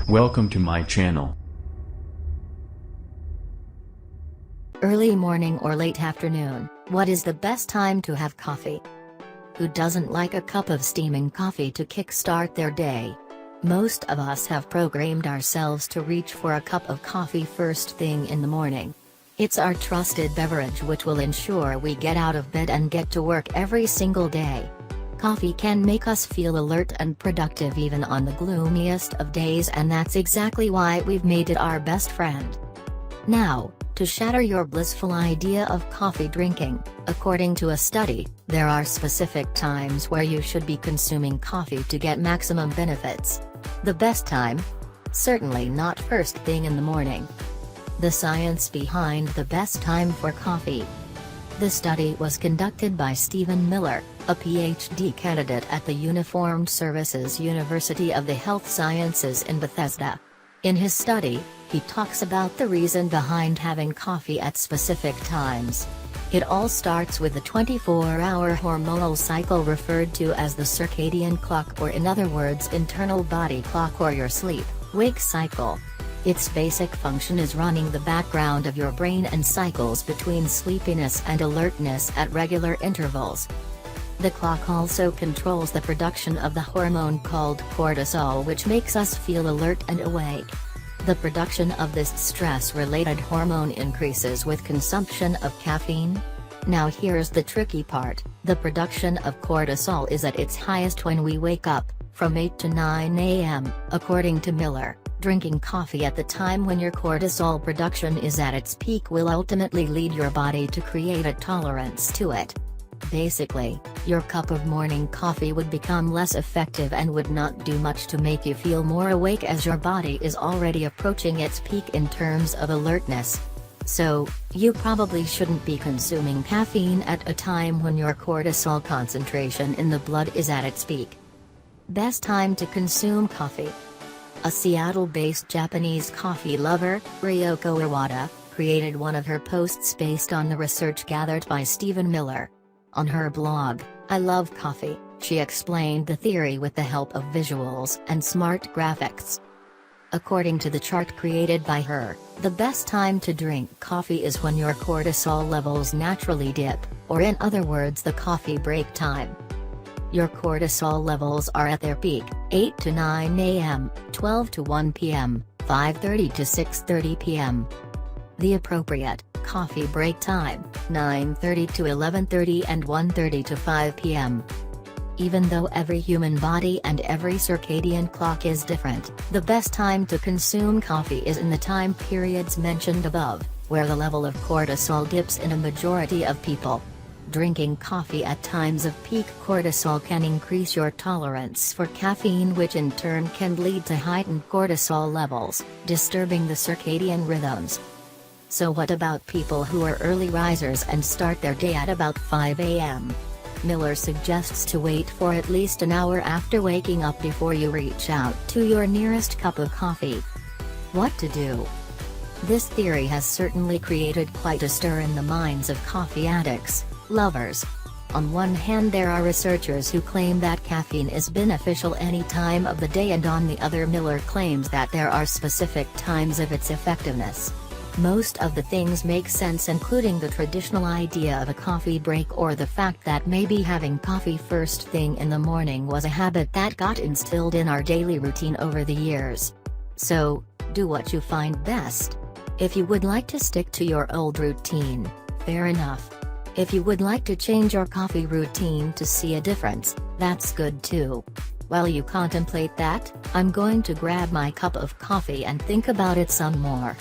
Welcome to my channel. Early morning or late afternoon, what is the best time to have coffee? Who doesn't like a cup of steaming coffee to kickstart their day? Most of us have programmed ourselves to reach for a cup of coffee first thing in the morning. It's our trusted beverage which will ensure we get out of bed and get to work every single day. Coffee can make us feel alert and productive even on the gloomiest of days, and that's exactly why we've made it our best friend. Now, to shatter your blissful idea of coffee drinking, according to a study, there are specific times where you should be consuming coffee to get maximum benefits. The best time? Certainly not first thing in the morning. The science behind the best time for coffee. The study was conducted by Stephen Miller, a PhD candidate at the Uniformed Services University of the Health Sciences in Bethesda. In his study, he talks about the reason behind having coffee at specific times. It all starts with the 24-hour hormonal cycle referred to as the circadian clock, or in other words internal body clock, or your sleep-wake cycle. Its basic function is running the background of your brain and cycles between sleepiness and alertness at regular intervals. The clock also controls the production of the hormone called cortisol, which makes us feel alert and awake. The production of this stress-related hormone increases with consumption of caffeine. Now here's the tricky part: the production of cortisol is at its highest when we wake up, from 8 to 9 a.m., according to Miller. Drinking coffee at the time when your cortisol production is at its peak will ultimately lead your body to create a tolerance to it. Basically, your cup of morning coffee would become less effective and would not do much to make you feel more awake, as your body is already approaching its peak in terms of alertness. So, you probably shouldn't be consuming caffeine at a time when your cortisol concentration in the blood is at its peak. Best time to consume coffee. A Seattle-based Japanese coffee lover, Ryoko Iwata, created one of her posts based on the research gathered by Stephen Miller. On her blog, I Love Coffee, she explained the theory with the help of visuals and smart graphics. According to the chart created by her, the best time to drink coffee is when your cortisol levels naturally dip, or in other words the coffee break time. Your cortisol levels are at their peak, 8 to 9 a.m., 12 to 1 p.m., 5:30 to 6:30 p.m. The appropriate coffee break time, 9:30 to 11:30 and 1:30 to 5 p.m. Even though every human body and every circadian clock is different, the best time to consume coffee is in the time periods mentioned above, where the level of cortisol dips in a majority of people. Drinking coffee at times of peak cortisol can increase your tolerance for caffeine, which in turn can lead to heightened cortisol levels, disturbing the circadian rhythms. So what about people who are early risers and start their day at about 5 a.m.? Miller suggests to wait for at least an hour after waking up before you reach out to your nearest cup of coffee. What to do? This theory has certainly created quite a stir in the minds of coffee addicts, lovers. On one hand, there are researchers who claim that caffeine is beneficial any time of the day, and on the other, Miller claims that there are specific times of its effectiveness. Most of the things make sense, including the traditional idea of a coffee break, or the fact that maybe having coffee first thing in the morning was a habit that got instilled in our daily routine over the years. So, do what you find best. If you would like to stick to your old routine, fair enough. If you would like to change your coffee routine to see a difference, that's good too. While you contemplate that, I'm going to grab my cup of coffee and think about it some more.